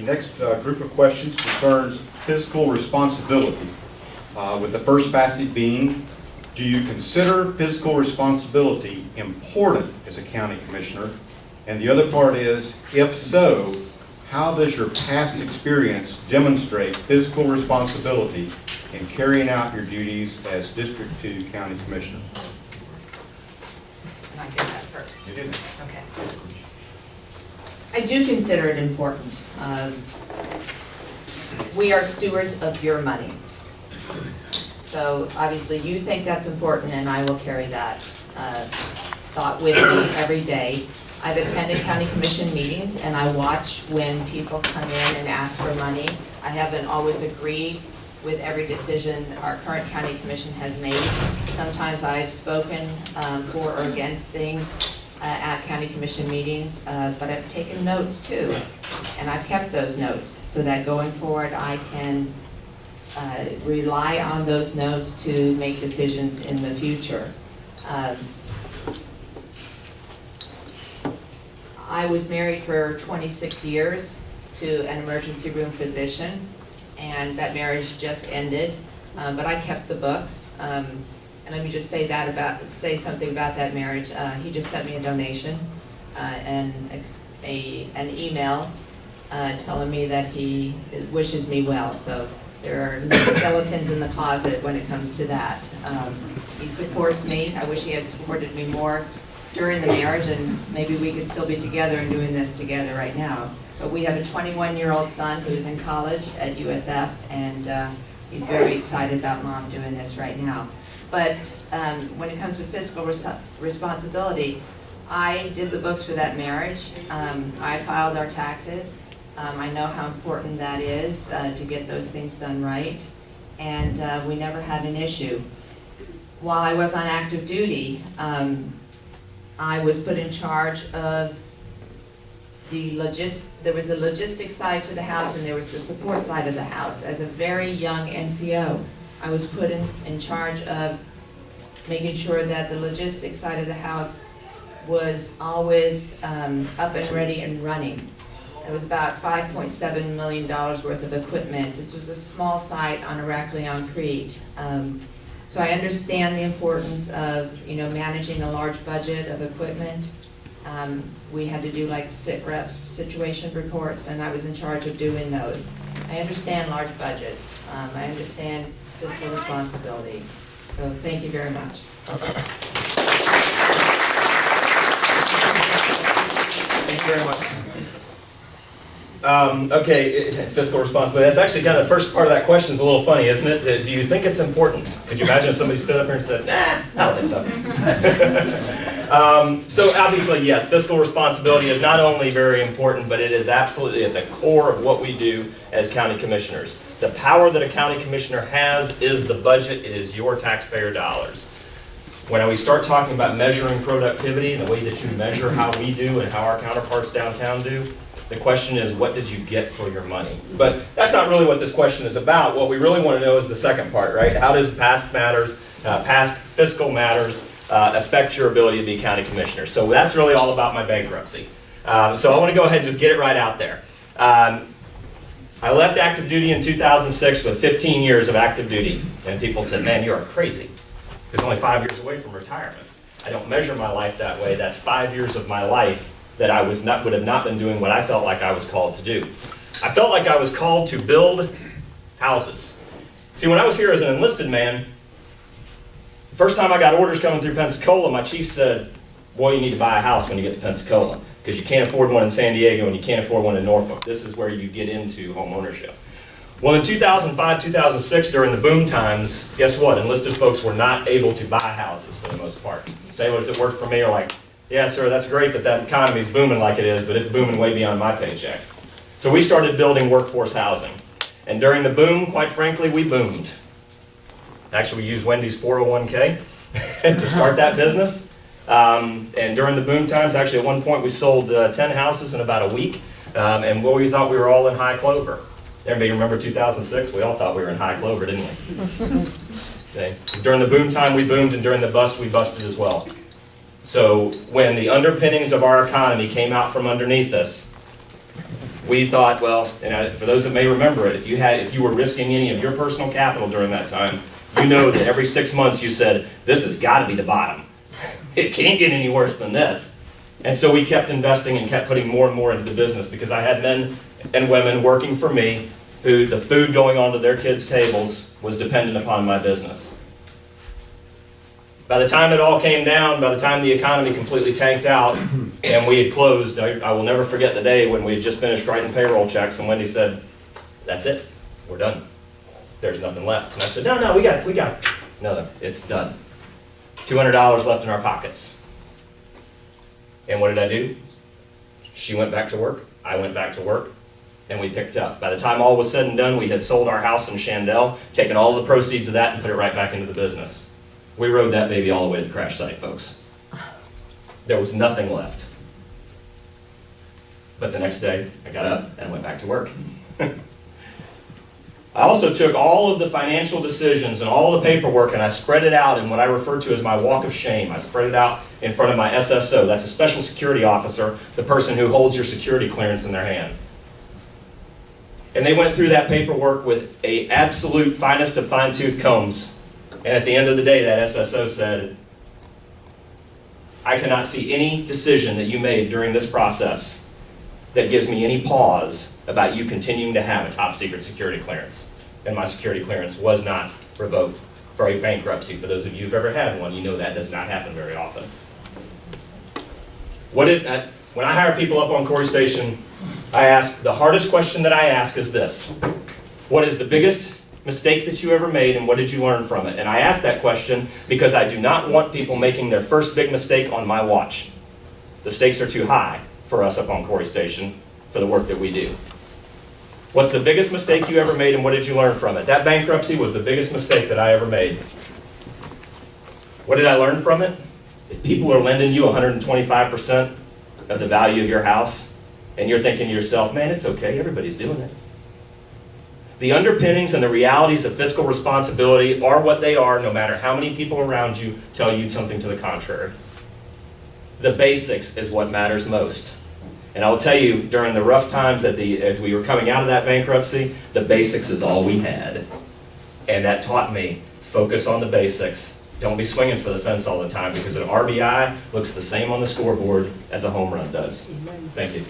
next group of questions concerns fiscal responsibility, with the first facet being, do you consider fiscal responsibility important as a county commissioner? And the other part is, if so, how does your past experience demonstrate fiscal responsibility in carrying out your duties as District 2 County Commissioner? And I did that first. You did. Okay. I do consider it important. We are stewards of your money. So obviously you think that's important, and I will carry that thought with me every day. I've attended county commission meetings, and I watch when people come in and ask for money. I haven't always agreed with every decision our current county commission has made. Sometimes I've spoken for or against things at county commission meetings, but I've taken notes too, and I've kept those notes so that going forward I can rely on those notes to make decisions in the future. I was married for 26 years to an emergency room physician, and that marriage just ended, but I kept the books. And let me just say something about that marriage. He just sent me a donation and an email telling me that he wishes me well. So there are no skeletons in the closet when it comes to that. He supports me. I wish he had supported me more during the marriage, and maybe we could still be together and doing this together right now. But we have a 21-year-old son who's in college at USF, and he's very excited about Mom doing this right now. But when it comes to fiscal responsibility, I did the books for that marriage. I filed our taxes. I know how important that is to get those things done right, and we never had an issue. While I was on active duty, I was put in charge of there was a logistics side to the house, and there was the support side of the house. As a very young NCO, I was put in charge of making sure that the logistics side of the house was always up and ready and running. It was about $5.7 million worth of equipment. This was a small site on Iraq-Leon-Crete. So I understand the importance of managing a large budget of equipment. We had to do like sit-rep situation reports, and I was in charge of doing those. I understand large budgets. I understand fiscal responsibility. So thank you very much. Thank you very much. Okay, fiscal responsibility. That's actually kind of the first part of that question is a little funny, isn't it? Do you think it's important? Could you imagine if somebody stood up here and said, nah, I don't think so. So obviously, yes, fiscal responsibility is not only very important, but it is absolutely at the core of what we do as county commissioners. The power that a county commissioner has is the budget. It is your taxpayer dollars. When we start talking about measuring productivity and the way that you measure how we do and how our counterparts downtown do, the question is, what did you get for your money? But that's not really what this question is about. What we really want to know is the second part, right? How does past fiscal matters affect your ability to be county commissioner? So that's really all about my bankruptcy. So I want to go ahead and just get it right out there. I left active duty in 2006 with 15 years of active duty. And people said, man, you are crazy. It's only 5 years away from retirement. I don't measure my life that way. That's 5 years of my life that I would have not been doing what I felt like I was called to do. I felt like I was called to build houses. See, when I was here as an enlisted man, the first time I got orders coming through Pensacola, my chief said, boy, you need to buy a house when you get to Pensacola, because you can't afford one in San Diego and you can't afford one in Norfolk. This is where you get into home ownership. Well, in 2005, 2006, during the boom times, guess what? Enlisted folks were not able to buy houses for the most part. Sailors that worked for me are like, yeah, sir, that's great that economy's booming like it is, but it's booming way beyond my paycheck. So we started building workforce housing. And during the boom, quite frankly, we boomed. Actually, we used Wendy's 401k to start that business. And during the boom times, actually at one point we sold 10 houses in about a week. And we thought we were all in high clover. Everybody remember 2006? We all thought we were in high clover, didn't we? Okay. During the boom time, we boomed, and during the bust, we busted as well. So when the underpinnings of our economy came out from underneath us, we thought, well, and for those that may remember it, if you were risking any of your personal capital during that time, you know that every 6 months you said, this has got to be the bottom. It can't get any worse than this. And so we kept investing and kept putting more and more into the business because I had men and women working for me who the food going onto their kids' tables was dependent upon my business. By the time it all came down, by the time the economy completely tanked out and we had closed, I will never forget the day when we had just finished writing payroll checks and Wendy said, that's it, we're done. There's nothing left. And I said, no, we got it. No, it's done. $200 left in our pockets. And what did I do? She went back to work, I went back to work, and we picked up. By the time all was said and done, we had sold our house in Shandell, taken all the proceeds of that and put it right back into the business. We rode that baby all the way to the crash site, folks. There was nothing left. But the next day, I got up and went back to work. I also took all of the financial decisions and all the paperwork and I spread it out in what I refer to as my walk of shame. I spread it out in front of my SSO. That's a special security officer, the person who holds your security clearance in their hand. And they went through that paperwork with an absolute finest of fine-tooth combs. And at the end of the day, that SSO said, I cannot see any decision that you made during this process that gives me any pause about you continuing to have a top secret security clearance. And my security clearance was not revoked for a bankruptcy. For those of you who've ever had one, you know that does not happen very often. When I hire people up on Corey Station, the hardest question that I ask is this: what is the biggest mistake that you ever made and what did you learn from it? And I ask that question because I do not want people making their first big mistake on my watch. The stakes are too high for us up on Corey Station for the work that we do. What's the biggest mistake you ever made and what did you learn from it? That bankruptcy was the biggest mistake that I ever made. What did I learn from it? If people are lending you 125% of the value of your house and you're thinking to yourself, man, it's okay, everybody's doing it. The underpinnings and the realities of fiscal responsibility are what they are no matter how many people around you tell you something to the contrary. The basics is what matters most. And I'll tell you, during the rough times as we were coming out of that bankruptcy, the basics is all we had. And that taught me, focus on the basics. Don't be swinging for the fence all the time because an RBI looks the same on the scoreboard as a home run does. Thank you.